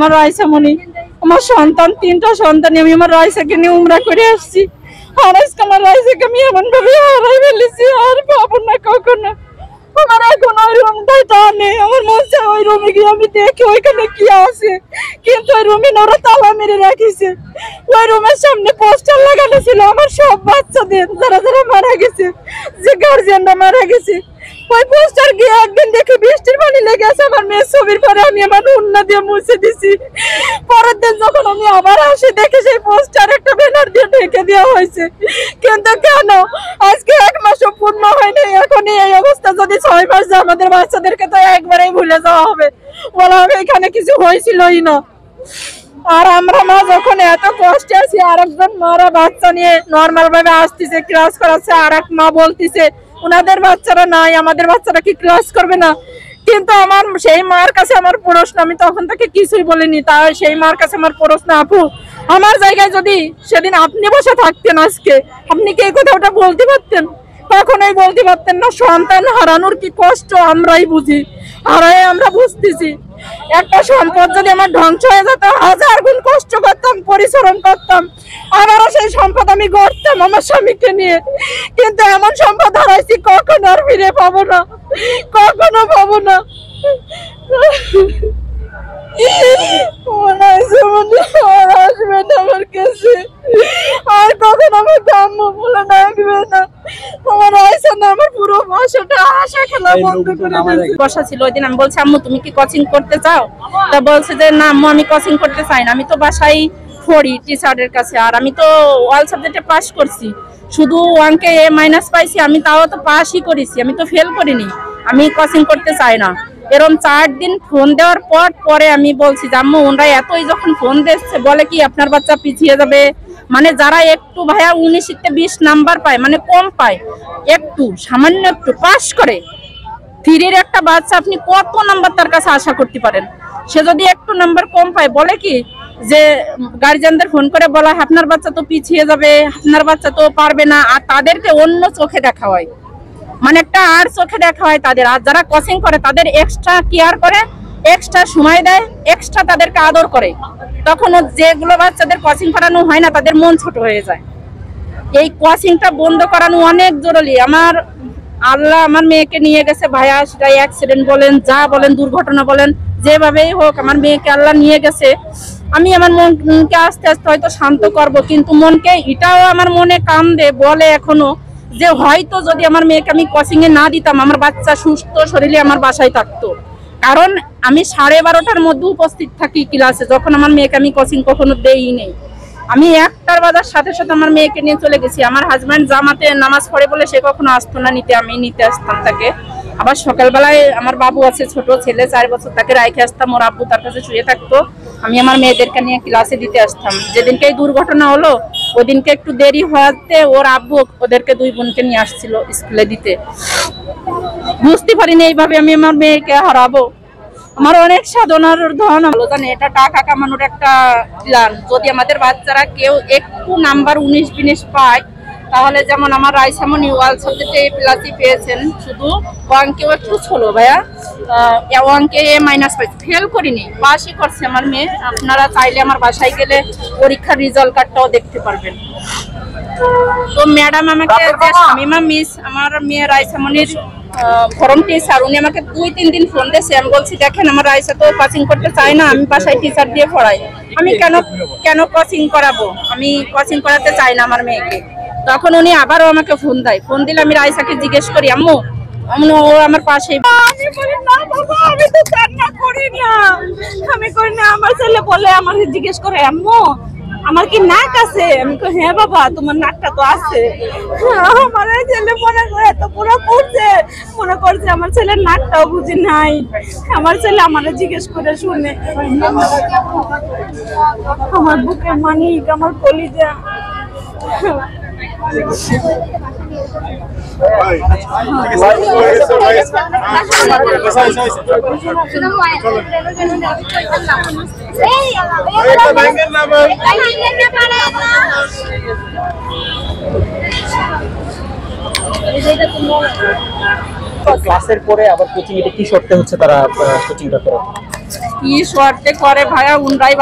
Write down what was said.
আমার রাইসামণি আমার সন্তান তিনটা সন্তান আমি আমার রাইসাকে নিয়ে উমরা করে আসছি। আর আজকে আমার রাইসাকে আমি এমন ভাবে হারাই ফেলেছি, আর পাবো না কখনো। আমার এখন ওই রুমটা নেই, আমার মন চায় ওই রুমে গিয়ে আমি দেখি ওইখানে কি আছে, কিন্তু ওই রুমে ওরা তালা মেরে রাখিছে। ওই রুমের সামনে পোস্টার লাগানো ছিল আমার সব বাচ্চাদের যারা যারা মারা গেছে, যে গার্জিয়ানরা মারা গেছে। ওই পোস্টার গিয়ে একদিন দেখে বৃষ্টির পানি লেগে আছে আমার মেয়ের ছবির পরে আমি আমার উন্না দিয়ে মুছে দিছি। পরের দিন যখন আমি আবার আসি দেখি সেই পোস্টার একটা ব্যানার দিয়ে ঢেকে দেওয়া হয়েছে। কিন্তু কেন আজকে 1 মাসও পূর্ণ হয়নি, এখনই এই অবস্থা। যদি 6 মাস যায় আমাদের বাচ্চাদেরকে তো একবারেই ভুলে যাওয়া হবে, বলা হবে এখানে কিছু হয়েছিলই না। আর আমরা মা যখন এত কষ্টে আছি, আরেকজন মারা বাচ্চা নিয়ে নর্মাল ভাবে আসতেছে, ক্লাস করাচ্ছে, আর এক মা বলতেছে ওনাদের বাচ্চারা নাই, আমাদের বাচ্চারা কি ক্লাস করবে না। কিন্তু আমার সেই মার কাছে আমার প্রশ্ন, আমি তখন তাকে কিছুই বলিনি, তা সেই মার কাছে আমার প্রশ্ন, আপু আমার জায়গায় যদি সেদিন আপনি বসে থাকতেন আজকে আপনি কি এই কথাটা বলতে পারতেন? কখনোই বলতে পারতেন না। সন্তান হারানোর কি কষ্ট আমরাই বুঝি, হারাই আমরা বুঝতেছি। একটা সম্পদ যদি আমার ধ্বংস হয়ে যেত, 1000 গুণ কষ্ট করতাম, পরিশ্রম করতাম, আবারও সেই সম্পদ আমি গড়তাম আমার স্বামীকে নিয়ে। কিন্তু এমন সম্পদ হারাইছি কখনো আর ফিরে পাবো না, কখনো পাবো না। আমার কাছে আর কখনো আমার আম্মু বলে ডাকবে না। আমার আয়সা না, আমার পুরো বাসাটা আশা খেলা বন্ধ করে দিয়েছে। বসা ছিল ওই দিন, আমি বলছি আম্মু তুমি কি কোচিং করতে চাও? তা বলছে যে না আম্মু আমি কোচিং করতে চাই না, আমি তো বাসায় পড়ি টিচারের কাছে, আর আমি তো অল সাবজেক্টে পাস করছি, শুধু অঙ্কে A- পাইছি, আমি তাও তো পাসই করেছি, আমি তো ফেল করিনি, আমি কোচিং করতে চাই না। এরকম 4 দিন ফোন দেওয়ার পরে আমি বলছি যে আম্মু ওনারা এতই যখন ফোন দিচ্ছে, বলে কি আপনার বাচ্চা পিছিয়ে যাবে, মানে যারা একটু ভাইয়া 19-তে 20 নাম্বার পায়, মানে কম পায়, একটু সামান্য একটু পাস করে, 3-এর একটা বাচ্চা আপনি কত নাম্বার তার কাছে আশা করতে পারেন? সে যদি একটু নাম্বার কম পায়, বলে কি যে গার্জিয়ানদের ফোন করে বলা আপনার বাচ্চা তো পিছিয়ে যাবে, আপনার বাচ্চা তো পারবে না, আর তাদেরকে অন্য চোখে দেখা হয়, মানে একটা আর চোখে দেখা হয় তাদের। আর যারা কোচিং করে তাদের এক্সট্রা কেয়ার করে, এক্সট্রা সময় দেয়, এক্সট্রা তাদেরকে আদর করে। তখন যেগুলো বাচ্চাদের কোচিং করানো হয় না তাদের মন ছোট হয়ে যায়। এই কোচিংটা বন্ধ করানো অনেক জরুরি। আমার আল্লাহ আমার মেয়েকে নিয়ে গেছে ভাইয়া, সেটা অ্যাক্সিডেন্ট বলেন, যা বলেন, দুর্ঘটনা বলেন, যেভাবেই হোক আমার মেয়েকে আল্লাহ নিয়ে গেছে। আমি আমার মনকে আস্তে আস্তে হয়তো শান্ত করব, কিন্তু মনকে এটাও আমার মনে কান্দে, বলে এখনো যে হয়তো যদি আমার মেয়েকে আমি কোচিং এ না দিতাম, আমার বাচ্চা সুস্থ শরীরে আমার বাসায় থাকতো। কারণ আমি 12:30টার মধ্যে উপস্থিত থাকি ক্লাসে, যখন আমার মেয়েকে আমি কোচিং কখনো দেই নেই। আমি 1টার বাজার সাথে সাথে আমার মেয়েকে নিয়ে চলে গেছি। আমার হাজব্যান্ড জামাতে নামাজ পড়ে বলে সে কখনো আসতো না নিতে, আমি নিতে আসতাম তাকে। আবার সকালবেলায় আমার বাবু আছে, ছোট ছেলে 4 বছর, তাকে রাইখে আসতাম, ওর আব্বু তার কাছে শুয়ে থাকতো, আমি আমার মেয়েদেরকে নিয়ে ক্লাসে দিতে আসতাম। যেদিনকে এই দুর্ঘটনা হলো ওই দিনকে একটু দেরি হওয়াতে ওর আব্বু ওদেরকে 2 বোনকে নিয়ে আসছিল স্কুলে দিতে। বুঝতে পারিনি এইভাবে আমি আমার মেয়েকে হারাবো। আমার অনেক সাধনার ধন হলো জানে, এটা টাকা কামানোর একটা প্ল্যান। যদি আমাদের বাচ্চারা কেউ একটু নাম্বার 19-20 পায়, তাহলে যেমন আমার রাইসামণি ওয়াল সাবজেক্টে A+ পেয়েছেন, শুধু অঙ্কেও একটু ছোলো ভাইয়া, অঙ্কে A- পাইছে, ফেল করিনি, পাসই করছে আমার মেয়ে। আপনারা চাইলে আমার বাসায় গেলে পরীক্ষার রেজাল্ট কার্ডটাও দেখতে পারবেন। তো ম্যাডাম আমাকে যে শামিমা মিস, আমার মেয়ে রাইসামণির ফরম টিচার, উনি আমাকে 2-3 দিন ফোন দিয়েছে। আমি বলছি দেখেন আমার রাইসা তো কোচিং করতে চায় না, আমি বাসায় টিচার দিয়ে পড়াই, আমি কেন কোচিং করাবো, আমি কোচিং করাতে চাই না আমার মেয়েকে। তখন উনি আবারও আমাকে ফোন দেয়, ফোন দিলে আমি রাইসাকে জিজ্ঞেস করি আম্মু, ও আমার পাশেই। আমি বলি না বাবা আমি তো কান্না করি না, আমি করি না। আমার ছেলে বলে, আমার জিজ্ঞেস করে আম্মু আমার কি নাক আছে? আমি কই হ্যাঁ বাবা তোমার নাকটা তো আছে। আমার ছেলে মনে করে তো পুরো পড়ছে, মনে করছে আমার ছেলের নাকটাও বুঝি নাই। আমার ছেলে আমারে জিজ্ঞেস করে শুনে, আমার বুকে মানিক, আমার কলিজা। ক্লাসের পরে আবার কোচিং, এটা কি শর্তে হচ্ছে তারা কোচিংটা করে? কি শর্তে করে ভাইয়া উনরাই